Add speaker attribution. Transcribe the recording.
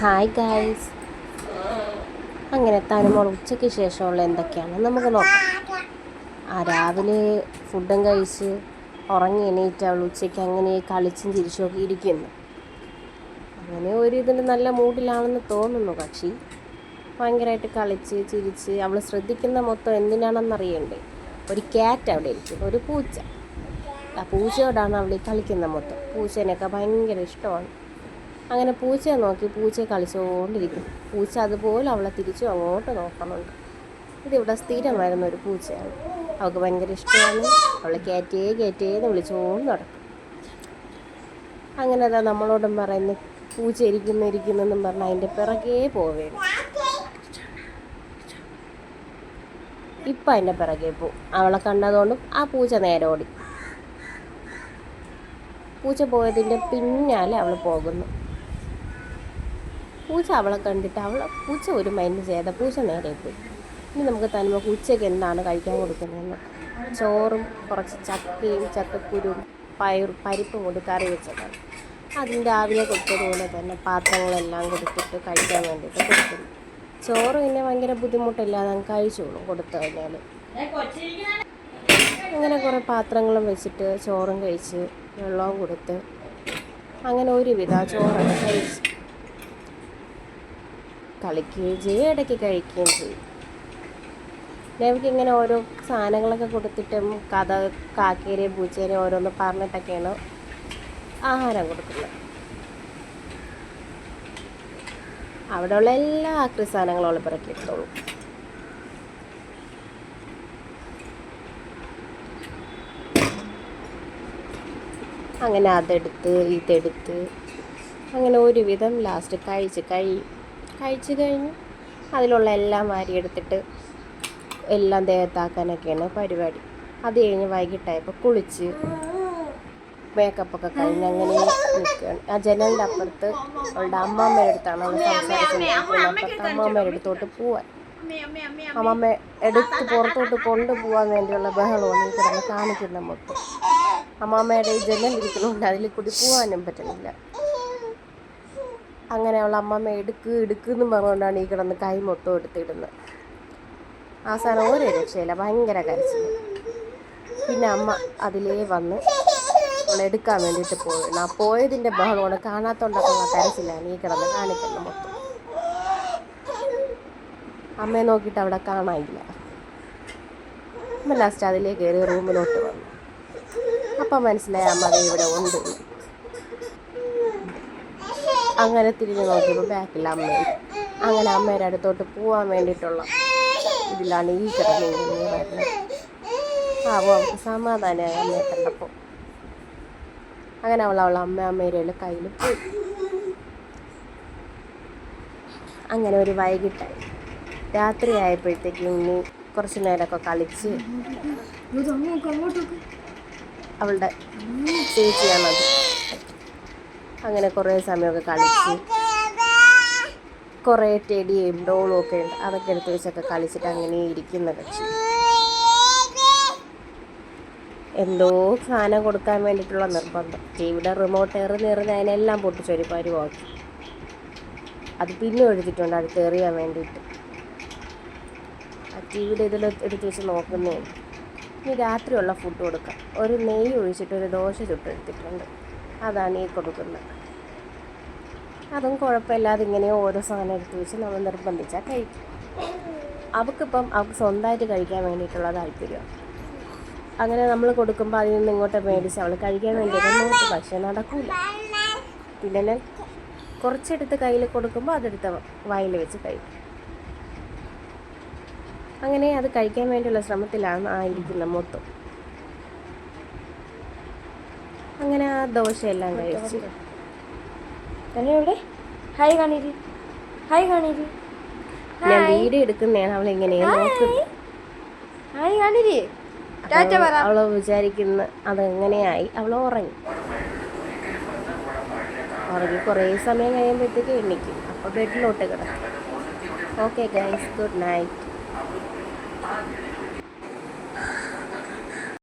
Speaker 1: Hi guys. അങ്ങനെ തനുമോൾ ഉച്ചയ്ക്ക് ശേഷമുള്ള എന്തൊക്കെയാണെന്ന് നമുക്ക് നോക്കാം. രാവിലെ ഫുഡും കഴിച്ച് ഉറങ്ങി എണീറ്റ് അവൾ ഉച്ചയ്ക്ക് അങ്ങനെ കളിച്ചും ചിരിച്ചുമൊക്കെ ഇരിക്കുന്നു. അങ്ങനെ ഒരു ഇതിന് നല്ല മൂഡിലാണെന്ന് തോന്നുന്നു. പക്ഷി ഭയങ്കരമായിട്ട് കളിച്ച് ചിരിച്ച് അവൾ ശ്രദ്ധിക്കുന്ന മൊത്തം എന്തിനാണെന്നറിയണ്ടേ, ഒരു ക്യാറ്റ് അവിടെ ഇരിക്കുന്നു, ഒരു പൂച്ച. ആ പൂച്ചയോടാണ് അവൾ കളിക്കുന്ന മൊത്തം. പൂച്ചേനെയൊക്കെ ഭയങ്കര ഇഷ്ടമാണ്. അങ്ങനെ പൂച്ചയെ നോക്കി പൂച്ചയെ കളിച്ചുകൊണ്ടിരിക്കും. പൂച്ച അതുപോലെ അവളെ തിരിച്ചും അങ്ങോട്ട് നോക്കുന്നുണ്ട്. ഇതിവിടെ സ്ഥിരമായിരുന്ന ഒരു പൂച്ചയാണ്. അവൾക്ക് ഭയങ്കര ഇഷ്ടമാണ്. അവളെ കയറ്റേന്ന് വിളിച്ചുകൊണ്ട് നടക്കും. അങ്ങനെ അതാ നമ്മളോടും പറയുന്നു, പൂച്ച ഇരിക്കുന്നെന്നും പറഞ്ഞ് അതിൻ്റെ പിറകേ പോവുകയാണ്. ഇപ്പം അതിൻ്റെ പിറകെ പോവും. അവളെ കണ്ടതുകൊണ്ടും ആ പൂച്ച നേരെ ഓടി. പൂച്ച പോയതിൻ്റെ പിന്നാലെ അവൾ പോകുന്നു. പൂച്ച അവളെ കണ്ടിട്ട് പൂച്ച ഒരു മൈൻഡ് ചെയ്യാതെ പൂച്ച നേരെ പോയി. ഇനി നമുക്ക് തനുമോൾക്ക് ഉച്ചയ്ക്ക് എന്താണ് കഴിക്കാൻ കൊടുക്കുന്നതെന്ന്. ചോറും കുറച്ച് ചക്കയും ചക്കക്കുരും പരിപ്പും കൊണ്ട് കറി വെച്ചതാണ്. അതിന് രാവിലെ കൊടുത്തതുപോലെ തന്നെ പാത്രങ്ങളെല്ലാം കൊടുത്തിട്ട് കഴിക്കാൻ വേണ്ടിയിട്ട് കൊടുക്കുന്നു. ചോറ് പിന്നെ ഭയങ്കര ബുദ്ധിമുട്ടില്ലാതെ കഴിച്ചോളും കൊടുത്തു കഴിഞ്ഞാൽ. അങ്ങനെ കുറേ പാത്രങ്ങളും വെച്ചിട്ട് ചോറും കഴിച്ച് വെള്ളവും കൊടുത്ത് അങ്ങനെ ഒരുവിധ ചോറൊക്കെ കഴിച്ച് കളിക്കുകയും ചെയ്യും, ഇടയ്ക്ക് കഴിക്കുകയും ചെയ്യും. ഞങ്ങൾക്ക് ഇങ്ങനെ ഓരോ സാധനങ്ങളൊക്കെ കൊടുത്തിട്ടും കഥ കാക്കേരെയും പൂച്ചേനെയും ഓരോന്ന് പറഞ്ഞിട്ടൊക്കെയാണ് ആഹാരം കൊടുക്കുന്നത്. അവിടെയുള്ള എല്ലാ ആക്രി സാധനങ്ങളും അവൾ പിറക്കിയെടുത്തോളൂ. അങ്ങനെ അതെടുത്ത് ഇതെടുത്ത് അങ്ങനെ ഒരുവിധം ലാസ്റ്റ് കഴിച്ച് കഴിഞ്ഞ് അതിലുള്ള എല്ലാം വാരിയെടുത്തിട്ട് എല്ലാം ദേഹത്താക്കാനൊക്കെയാണ് പരിപാടി. അത് കഴിഞ്ഞ് വൈകിട്ടായപ്പോൾ കുളിച്ച് മേക്കപ്പൊക്കെ കഴിഞ്ഞ് അങ്ങനെ നിൽക്കുകയാണ്. ആ ജനലിൻ്റെ അപ്പുറത്ത് അവളുടെ അമ്മാമ്മയുടെ അടുത്താണ് അവൾ സംസാരിച്ചുകൊണ്ടിരിക്കുന്നത്. അപ്പുറത്ത് അമ്മാമ്മയുടെ അടുത്തോട്ട് പോവാൻ അമ്മമ്മ എടുത്ത് പുറത്തോട്ട് കൊണ്ടുപോകാൻ വേണ്ടിയുള്ള ബഹളമാണ് ഈ കിടന്ന് കാണിക്കുന്ന മൊത്തം. അമ്മാമ്മയുടെ ഈ ജനലിരിക്കണമുണ്ട്, അതിൽ കൂടി പോകാനും പറ്റുന്നില്ല. അങ്ങനെ അവൾ അമ്മമ്മ എടുക്കുമെന്നും പറഞ്ഞുകൊണ്ടാണ് ഈ കിടന്ന് കൈ മൊത്തം എടുത്തിടുന്നത്. അവസാനം ഒരു രക്ഷയില്ല, ഭയങ്കര കരച്ചിൽ. പിന്നെ അമ്മ അതിലേ വന്ന് അവൾ എടുക്കാൻ വേണ്ടിയിട്ട് പോയിരുന്നു. ആ പോയതിൻ്റെ ബഹളമാണ്, കാണാത്തോണ്ടൊക്കെയുള്ള കരച്ചിലാണ് ഈ കിടന്ന് കാണിക്കുന്നത് മൊത്തം. അമ്മയെ നോക്കിയിട്ട് അവിടെ കാണാനില്ല. അമ്മ ലാസ്റ്റ് അതിലേ കയറി റൂമിലോട്ട് വന്നു. അപ്പം മനസ്സിലായി അമ്മ അത് ഇവിടെ ഉണ്ട്. അങ്ങനെ തിരിഞ്ഞ് നോക്കിയപ്പോൾ ബാക്കിൽ അമ്മയും. അങ്ങനെ അമ്മയുടെ അടുത്തോട്ട് പോകാൻ വേണ്ടിയിട്ടുള്ള ഇതിലാണ് ഈ കിടന്ന് ഇങ്ങനെ വരുന്നത്. അപ്പോൾ അവൾക്ക് സമാധാനമായി അമ്മയെ കണ്ടപ്പോൾ. അങ്ങനെ അവളെ അമ്മയുടെ കയ്യിൽ പോയി. അങ്ങനെ ഒരു വൈകിട്ടായി, രാത്രി ആയപ്പോഴത്തേക്കും ഇനി കുറച്ച് നേരമൊക്കെ കളിച്ച് അവളുടെ ചേച്ചിയാണത്. അങ്ങനെ കുറേ സമയമൊക്കെ കളിച്ച് കുറേ ടെഡിയും ഡോളും ഒക്കെ ഉണ്ട്, അതൊക്കെ എടുത്ത് വെച്ചൊക്കെ കളിച്ചിട്ട് അങ്ങനെ ഇരിക്കുന്ന കക്ഷി. എന്തോ സാധനം കൊടുക്കാൻ വേണ്ടിയിട്ടുള്ള നിർബന്ധം. ടിവിയുടെ റിമോട്ട് എറിഞ്ഞ് അതിനെല്ലാം പൊട്ടിച്ചൊരു പരുവാക്കി. അത് പിന്നെ എടുത്തിട്ടുണ്ട് അടുത്ത് എറിയാൻ വേണ്ടിയിട്ട്. ആ ടിവിയുടെ ഇതിൽ എടുത്ത് വെച്ച് നോക്കുന്നേ. ഇനി രാത്രിയുള്ള ഫുഡ് കൊടുക്കാം. ഒരു നെയ്യ് ഒഴിച്ചിട്ടൊരു ദോശ ചുട്ടെടുത്തിട്ടുണ്ട്, അതാണ് ഈ കൊടുക്കുന്നത്. അതും കുഴപ്പമില്ലാതെ ഇങ്ങനെ ഓരോ സാധനം എടുത്ത് വെച്ച് നമ്മൾ നിർബന്ധിച്ചാൽ കഴിക്കും. അവൾക്ക് സ്വന്തമായിട്ട് കഴിക്കാൻ വേണ്ടിയിട്ടുള്ള താല്പര്യമാണ്. അങ്ങനെ നമ്മൾ കൊടുക്കുമ്പോൾ അതിൽ നിന്ന് ഇങ്ങോട്ട് മേടിച്ച് അവൾ കഴിക്കാൻ വേണ്ടിയിട്ട് നോക്കും, പക്ഷേ നടക്കില്ല. പിന്നെ കുറച്ചെടുത്ത് കയ്യിൽ കൊടുക്കുമ്പോൾ അതെടുത്ത് വായിൽ വെച്ച് കഴിക്കും. അങ്ങനെ അത് കഴിക്കാൻ വേണ്ടിയുള്ള ശ്രമത്തിലാണ് ആയിരിക്കുന്ന മൊത്തം. അങ്ങനെ ആ ദോശയെല്ലാം കഴിച്ച് ഞാൻ വീഡിയോ എടുക്കുന്നതാണ് അവളിങ്ങനെ നോക്കുന്നത്. അവള് വിചാരിക്കുന്ന അതെങ്ങനെയായി. അവൾ ഉറങ്ങി കുറേ സമയം കഴിയുമ്പോഴത്തേക്ക് എണ്ണിക്കും. അപ്പോൾ ബെഡിലോട്ട് കിടക്കും. Okay guys, good night.